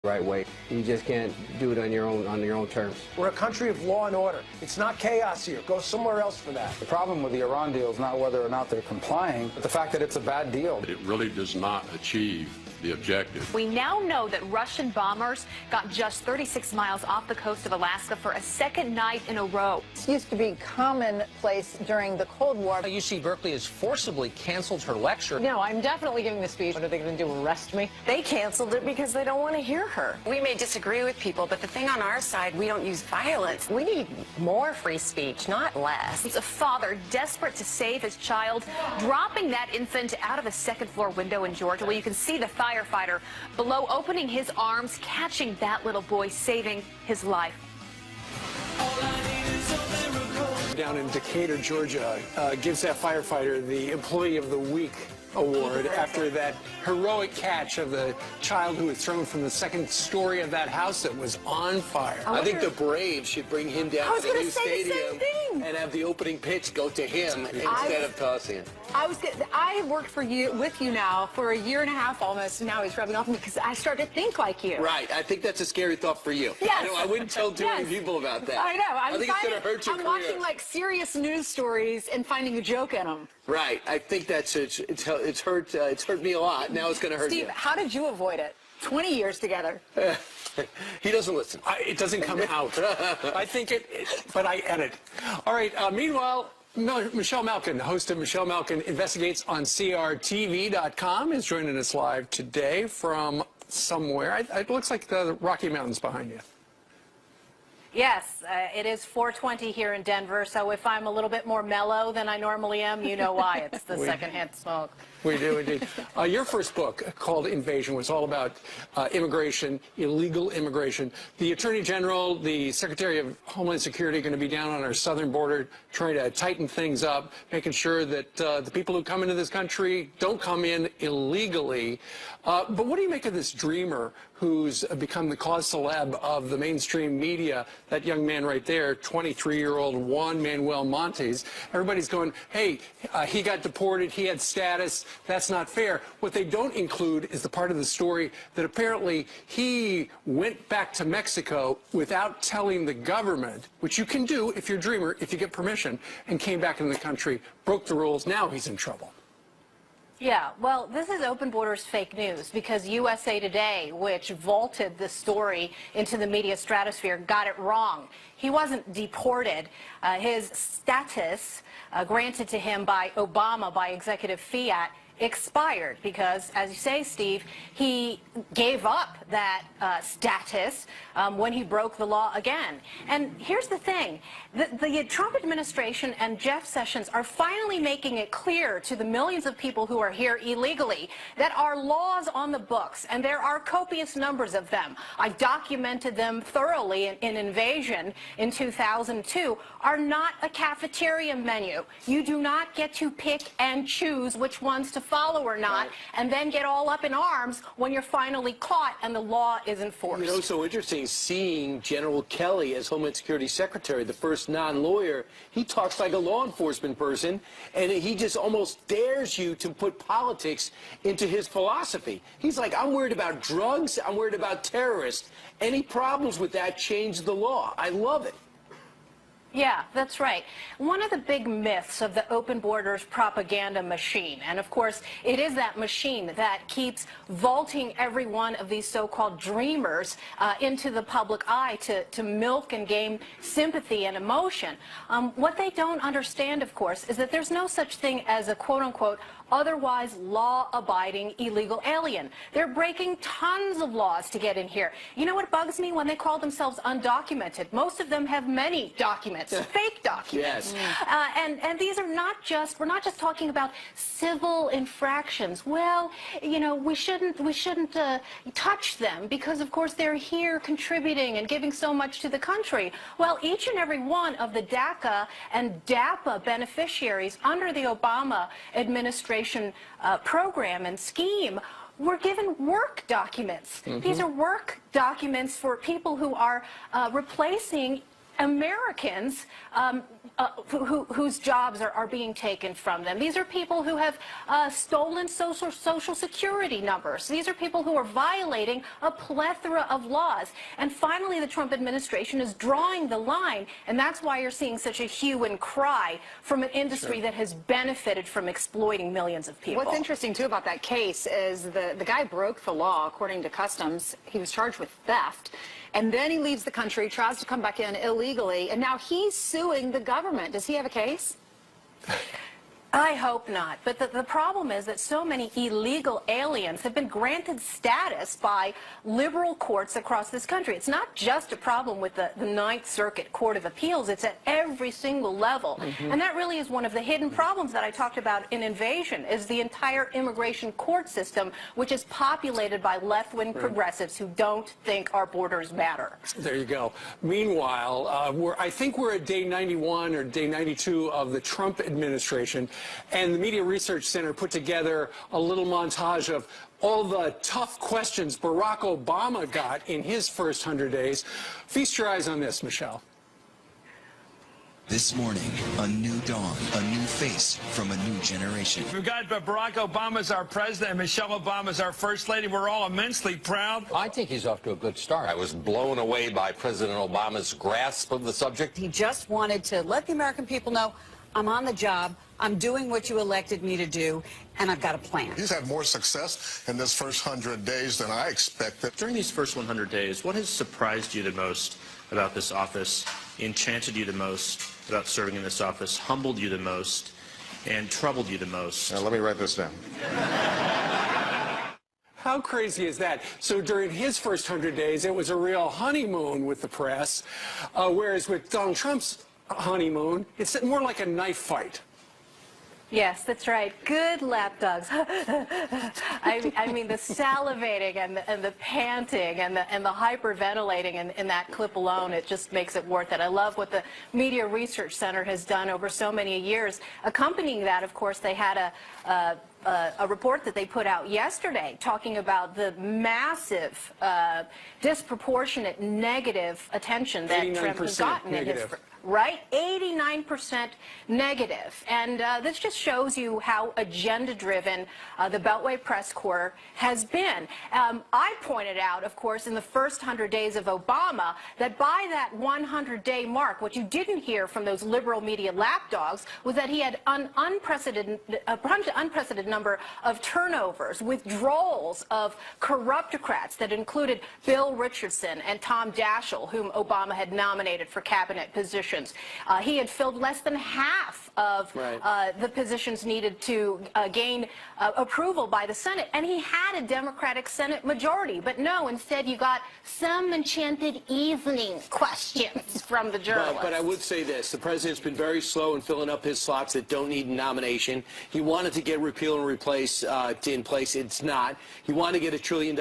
right way. You just can't do it on your own terms. We're a country of law and order. It's not chaos here. Go somewhere else for that. The problem with the Iran deal is not whether or not they're complying, but the fact that it's a bad deal. It really does not achieve the objective. We now know that Russian bombers got just 36 miles off the coast of Alaska for a second night in a row. This used to be commonplace during the Cold War. UC Berkeley has forcibly canceled her lecture. No, I'm definitely giving the speech. What are they going to do, arrest me? They canceled it because they don't want to hear her. We may disagree with people, but the thing on our side, we don't use violence. We need more free speech, not less. It's a father desperate to save his child, dropping that infant out of a second-floor window in Georgia, where you can see the firefighter below opening his arms, catching that little boy, saving his life. Down in Decatur, Georgia, gives that firefighter the Employee of the Week award after that heroic catch of the child who was thrown from the second story of that house that was on fire. I think the Braves should bring him down to the new stadium and have the opening pitch go to him instead of tossing it. I have worked with you now for a year and a half almost, and now he's rubbing off on me because I started to think like you. Right. I think that's a scary thought for you. Yes. I wouldn't tell too many people about that. I know. I think it's going to hurt your career. I'm watching like serious news stories and finding a joke in them. Right. I think that's it's hurt me a lot. Now it's going to hurt you. Steve, how did you avoid it? 20 years together. He doesn't listen. It doesn't come out. I think but I edit. All right. Meanwhile, Michelle Malkin, host of Michelle Malkin Investigates on CRTV.com, is joining us live today from somewhere. It looks like the Rocky Mountains behind you. Yes, it is 4:20 here in Denver, so if I'm a little bit more mellow than I normally am, you know why. It's the secondhand smoke. We do indeed. Your first book, called Invasion, was all about immigration, illegal immigration. The Attorney General, the Secretary of Homeland Security are going to be down on our southern border trying to tighten things up, making sure that the people who come into this country don't come in illegally. But what do you make of this dreamer who's become the cause celeb of the mainstream media, that young man right there, 23-year-old Juan Manuel Montes? Everybody's going, hey, he got deported, he had status, that's not fair. What they don't include is the part of the story that apparently he went back to Mexico without telling the government, which you can do if you're a dreamer, if you get permission, and came back into the country, broke the rules. Now he's in trouble. Yeah, well, this is Open Borders fake news because USA Today, which vaulted the story into the media stratosphere, got it wrong. He wasn't deported. His status granted to him by Obama by executive fiat expired because, as you say, Steve, he gave up that status when he broke the law again. And here's the thing. The Trump administration and Jeff Sessions are finally making it clear to the millions of people who are here illegally that our laws on the books, and there are copious numbers of them, I documented them thoroughly in Invasion in 2002, are not a cafeteria menu. You do not get to pick and choose which ones to follow or not, and then get all up in arms when you're finally caught and the law is enforced. You know, so interesting seeing General Kelly as Homeland Security Secretary, the first non-lawyer. He talks like a law enforcement person, and he just almost dares you to put politics into his philosophy. He's like, I'm worried about drugs, I'm worried about terrorists. Any problems with that, change the law. I love it. Yeah, that's right. One of the big myths of the Open Borders propaganda machine, and of course it is that machine that keeps vaulting every one of these so-called dreamers into the public eye to milk and gain sympathy and emotion. What they don't understand, of course, is that there's no such thing as a quote-unquote otherwise law-abiding illegal alien. They're breaking tons of laws to get in here. You know what bugs me? When they call themselves undocumented. Most of them have many documents, fake documents. Yes. And these are not just, we're not just talking about civil infractions. Well, you know, we shouldn't touch them because, of course, they're here contributing and giving so much to the country. Well, each and every one of the DACA and DAPA beneficiaries under the Obama administration program and scheme were given work documents. These are work documents for people who are replacing Americans whose jobs are being taken from them. These are people who have stolen social security numbers. These are people who are violating a plethora of laws. And finally, the Trump administration is drawing the line, and that's why you're seeing such a hue and cry from an industry that has benefited from exploiting millions of people. What's interesting, too, about that case is the guy broke the law, according to Customs. He was charged with theft. And then he leaves the country, tries to come back in illegally, and now he's suing the government. Does he have a case? I hope not. But the problem is that so many illegal aliens have been granted status by liberal courts across this country. It's not just a problem with the Ninth Circuit Court of Appeals. It's at every single level. And that really is one of the hidden problems that I talked about in Invasion, is the entire immigration court system, which is populated by left-wing progressives who don't think our borders matter. There you go. Meanwhile, I think we're at day 91 or day 92 of the Trump administration. And the Media Research Center put together a little montage of all the tough questions Barack Obama got in his first 100 days. Feast your eyes on this, Michelle. This morning, a new dawn, a new face from a new generation. We've got Barack Obama as our president and Michelle Obama as our first lady. We're all immensely proud. I think he's off to a good start. I was blown away by President Obama's grasp of the subject. He just wanted to let the American people know, I'm on the job, I'm doing what you elected me to do, and I've got a plan. He's had more success in this first 100 days than I expected. During these first 100 days, what has surprised you the most about this office, enchanted you the most about serving in this office, humbled you the most, and troubled you the most? Now, let me write this down. How crazy is that? So during his first 100 days, it was a real honeymoon with the press, whereas with Donald Trump's honeymoon, it's more like a knife fight. Yes, that's right. Good lapdogs. I mean, the salivating and the panting and the hyperventilating in that clip alone, it just makes it worth it. I love what the Media Research Center has done over so many years. Accompanying that, of course, they had a report that they put out yesterday talking about the massive, disproportionate negative attention that Trump has gotten in his... Right? 89% negative. And this just shows you how agenda-driven the Beltway Press Corps has been. I pointed out, of course, in the first 100 days of Obama, that by that 100-day mark, what you didn't hear from those liberal media lapdogs was that he had an unprecedented number of turnovers, withdrawals of corruptocrats that included Bill Richardson and Tom Daschle, whom Obama had nominated for cabinet positions. He had filled less than half of the positions needed to gain approval by the Senate, and he had a Democratic Senate majority. But no, instead you got some enchanted evening questions from the journalists. But I would say this. The president's been very slow in filling up his slots that don't need a nomination. He wanted to get repeal and replace in place. It's not. He wanted to get $1 trillion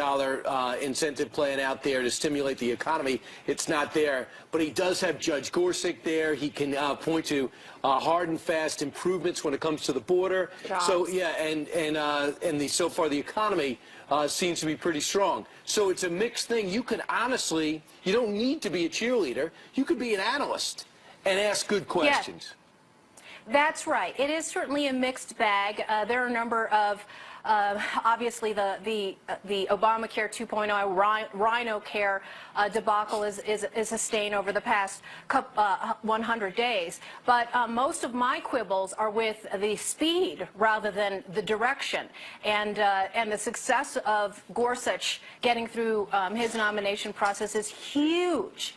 incentive plan out there to stimulate the economy. It's not there. But he does have Judge Gorsuch there. He can point to hard and fast improvements when it comes to the border. Jobs. So yeah, and so far the economy seems to be pretty strong. So it's a mixed thing. You can honestly, you don't need to be a cheerleader. You could be an analyst and ask good questions. Yeah. That's right. It is certainly a mixed bag. There are a number of obviously, the Obamacare 2.0 Rhino Care debacle is a stain over the past 100 days. But most of my quibbles are with the speed rather than the direction. And the success of Gorsuch getting through his nomination process is huge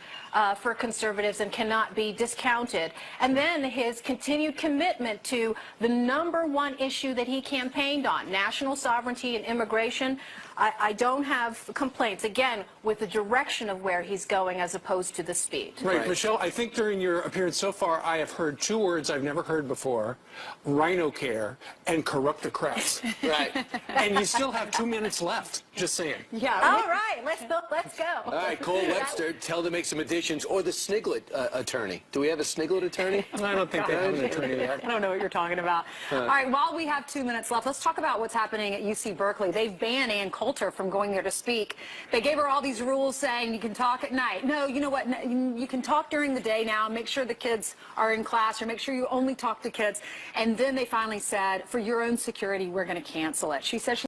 for conservatives and cannot be discounted. And then his continued commitment to the #1 issue that he campaigned on, national sovereignty and immigration. I don't have complaints, again, with the direction of where he's going as opposed to the speed. Right. Michelle, I think during your appearance so far, I have heard 2 words I've never heard before, Rhino Care and corruptocrats. Right. And you still have 2 minutes left, just saying. Yeah. All right, let's go. All right, Cole Webster, tell them to make some additions, or the Sniglet attorney. Do we have a Sniglet attorney? I don't think they have an attorney yet. I don't know what you're talking about. All right, while we have 2 minutes left, let's talk about what's happening at UC Berkeley. They've banned Ann Coulter Coulter from going there to speak. They gave her all these rules saying you can talk at night. No, you know what? You can talk during the day now. Make sure the kids are in class, or make sure you only talk to kids. And then they finally said, for your own security, we're going to cancel it. She said she